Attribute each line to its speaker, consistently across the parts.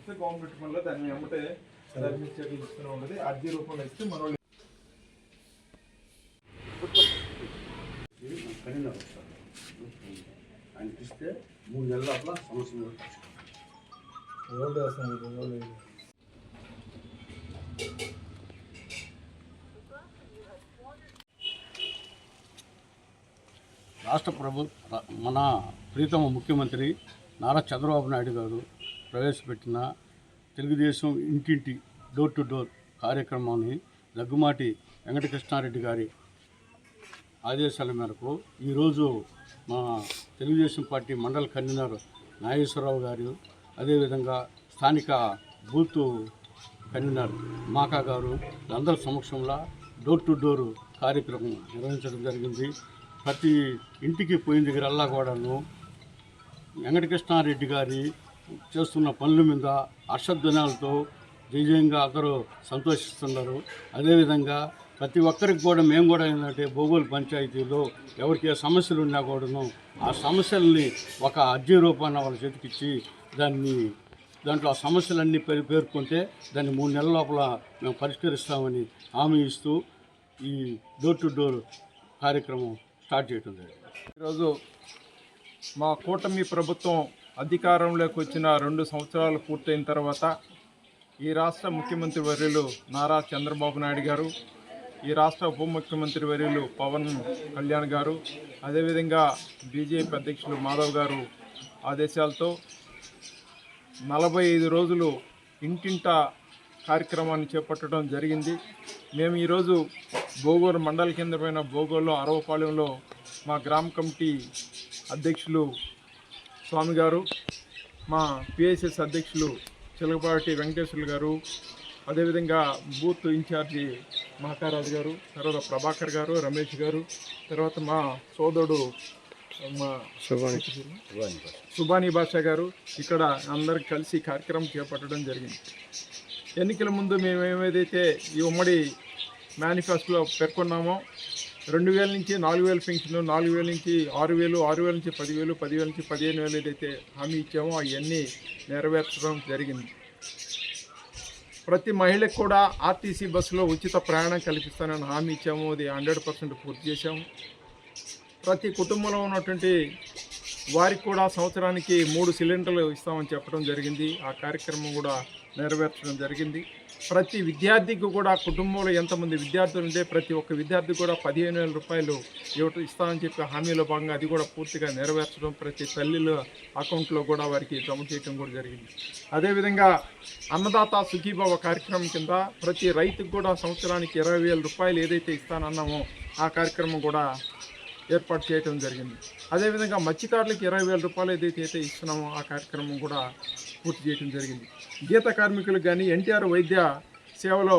Speaker 1: ఇస్తే గవర్నమెంట్ మళ్ళీ దాన్ని వెంబటే దాన్ని చర్యలు ఇస్తూనే ఉంటుంది. అర్జీ రూపంలో ఇస్తే మన
Speaker 2: ఆయనకి ఇస్తే 3 నెలల లోపల సమస్య రాష్ట్ర మన ప్రీతమ ముఖ్యమంత్రి నారా చంద్రబాబు నాయుడు గారు ప్రవేశపెట్టిన తెలుగుదేశం ఇంటింటి డోర్ టు డోర్ కార్యక్రమాన్ని దగ్గుమాటి వెంకటకృష్ణారెడ్డి గారి ఆదేశాల మేరకు ఈరోజు మా తెలుగుదేశం పార్టీ మండల కన్వీనర్ నాగేశ్వరరావు గారు, అదేవిధంగా స్థానిక బూత్ కన్వీనర్ మాకా గారు అందరి సమక్షంలో డోర్ టు డోర్ కార్యక్రమం నిర్వహించడం జరిగింది. ప్రతి ఇంటికి పోయిన దగ్గరల్లా కూడాను వెంకటకృష్ణారెడ్డి గారి చేస్తున్న పనుల మీద హర్షధ్వనాలతో జయంగా అందరూ సంతోషిస్తున్నారు. అదేవిధంగా ప్రతి ఒక్కరికి కూడా మేము కూడా ఏంటంటే బోగోలు పంచాయతీలో ఎవరికి సమస్యలు ఉన్నా కూడాను ఆ సమస్యల్ని ఒక అర్జీ రూపాన వాళ్ళ చేతికిచ్చి దాంట్లో ఆ సమస్యలన్నీ పేర్కొంటే దాన్ని 3 నెలల లోపల మేము పరిష్కరిస్తామని హామీ ఇస్తూ ఈ డోర్ టు డోర్ కార్యక్రమం స్టార్ట్ చేయడం జరిగింది.
Speaker 1: ఈరోజు మా కూటమి ప్రభుత్వం అధికారంలోకి వచ్చిన 2 సంవత్సరాలు పూర్తయిన తర్వాత ఈ రాష్ట్ర ముఖ్యమంత్రి వర్యులు నారా చంద్రబాబు నాయుడు గారు, ఈ రాష్ట్ర ఉప ముఖ్యమంత్రి వర్యులు పవన్ కళ్యాణ్ గారు, అదేవిధంగా బీజేపీ అధ్యక్షులు మాధవ్ గారు ఆదేశాలతో 45 రోజులు ఇంటింట కార్యక్రమాన్ని చేపట్టడం జరిగింది. మేము ఈరోజు బోగోలు మండల కేంద్రమైన బోగోలు అరవపాలెంలో మా గ్రామ కమిటీ అధ్యక్షులు స్వామి గారు, మా పిఎస్ఎస్ అధ్యక్షులు చిలకపాటి వెంకటేశ్వర్లు గారు, అదేవిధంగా బూత్ ఇన్ఛార్జి మహాకారాజు గారు, తర్వాత ప్రభాకర్ గారు, రమేష్ గారు, తర్వాత మా సోదరుడు మా సుబానీ బాషా గారు ఇక్కడ అందరికి కలిసి కార్యక్రమం చేపట్టడం జరిగింది. ఎన్నికల ముందు మేము ఏదైతే ఈ ఉమ్మడి మేనిఫెస్టోలో పేర్కొన్నామో 2000 నుంచి 4000 పెన్షన్, 4000 నుంచి 6000, 6000 నుంచి 10,000, 10,000 నుంచి 15,000 ఏదైతే హామీ ఇచ్చామో అవన్నీ నెరవేర్చడం జరిగింది. ప్రతి మహిళకు కూడా ఆర్టీసీ బస్సులో ఉచిత ప్రయాణం కల్పిస్తానని హామీ ఇచ్చాము. అది 100% పూర్తి చేశాము. ప్రతి కుటుంబంలో ఉన్నటువంటి వారికి కూడా సంవత్సరానికి 3 సిలిండర్లు ఇస్తామని చెప్పడం జరిగింది. ఆ కార్యక్రమం కూడా నెరవేర్చడం జరిగింది. ప్రతి విద్యార్థికి కూడా కుటుంబంలో ఎంతమంది విద్యార్థులు ఉంటే ప్రతి ఒక్క విద్యార్థికి కూడా 15,000 రూపాయలు ఇస్తామని చెప్పి హామీలో భాగంగా అది కూడా పూర్తిగా నెరవేర్చడం, ప్రతి తల్లిల అకౌంట్లో కూడా వారికి జమ చేయడం కూడా జరిగింది. అదేవిధంగా అన్నదాత సుఖీభావ కార్యక్రమం కింద ప్రతి రైతుకు కూడా సంవత్సరానికి 20,000 రూపాయలు ఏదైతే ఇస్తానన్నామో ఆ కార్యక్రమం కూడా ఏర్పాటు చేయడం జరిగింది. అదేవిధంగా మత్స్యకారులకు 20,000 రూపాయలు ఏదైతే ఇస్తున్నామో ఆ కార్యక్రమం కూడా పూర్తి చేయడం జరిగింది. గీత కార్మికులకు కానీ ఎన్టీఆర్ వైద్య సేవలో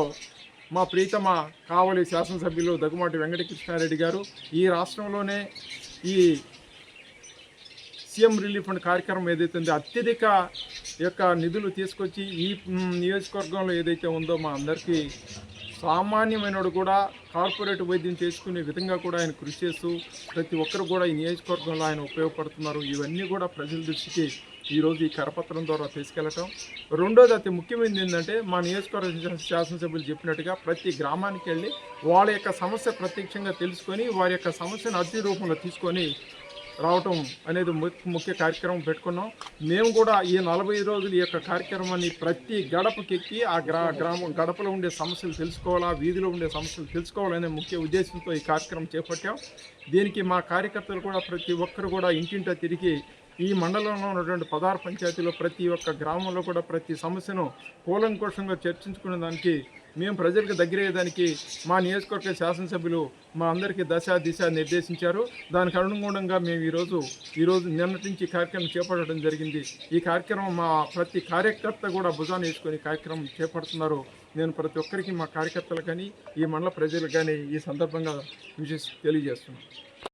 Speaker 1: మా ప్రీతమ కావలి శాసనసభ్యులు దగ్గుమాటి వెంకటకృష్ణారెడ్డి గారు ఈ రాష్ట్రంలోనే ఈ సీఎం రిలీఫ్ ఫండ్ కార్యక్రమం ఏదైతే ఉందో అత్యధిక యొక్క నిధులు తీసుకొచ్చి ఈ నియోజకవర్గంలో ఏదైతే ఉందో మా అందరికీ సామాన్యమైనడు కూడా కార్పొరేట్ వైద్యం చేసుకునే విధంగా కూడా ఆయన కృషి చేస్తూ ప్రతి ఒక్కరు కూడా ఈ నియోజకవర్గంలో ఆయన ఉపయోగపడుతున్నారు. ఇవన్నీ కూడా ప్రజల దృష్టికి ఈరోజు ఈ కరపత్రం ద్వారా తీసుకెళ్ళటం. రెండోది అతి ముఖ్యమైనది ఏంటంటే మా నియోజకవర్గ శాసనసభ్యులు చెప్పినట్టుగా ప్రతి గ్రామానికి వెళ్ళి వాళ్ళ యొక్క సమస్య ప్రత్యక్షంగా తెలుసుకొని వారి యొక్క సమస్యను అర్జీ రూపంలో తీసుకొని రావటం అనేది ముఖ్య కార్యక్రమం పెట్టుకున్నాం. మేము కూడా ఈ 45 రోజులు ఈ యొక్క కార్యక్రమాన్ని ప్రతి గడపకెక్కి ఆ గ్రామం గడపలో ఉండే సమస్యలు తెలుసుకోవాలా, వీధిలో ఉండే సమస్యలు తెలుసుకోవాలనే ముఖ్య ఉద్దేశంతో ఈ కార్యక్రమం చేపట్టాం. దీనికి మా కార్యకర్తలు కూడా ప్రతి ఒక్కరు కూడా ఇంటింటా తిరిగి ఈ మండలంలో ఉన్నటువంటి 16 పంచాయతీలో ప్రతి ఒక్క గ్రామంలో కూడా ప్రతి సమస్యను కూలంకోషంగా చర్చించుకునే దానికి మేము ప్రజలకు దగ్గరయ్యేదానికి మా నియోజకవర్గ శాసనసభ్యులు మా అందరికీ దిశ నిర్దేశించారు. దానికి అనుగుణంగా మేము ఈరోజు నిన్నటి నుంచి కార్యక్రమం చేపట్టడం జరిగింది. ఈ కార్యక్రమం మా ప్రతి కార్యకర్త కూడా భుజాన్ని వేసుకొని కార్యక్రమం చేపడుతున్నారు. నేను ప్రతి ఒక్కరికి మా కార్యకర్తలు కానీ ఈ మండల ప్రజలకు కానీ ఈ సందర్భంగా తెలియజేస్తున్నాను.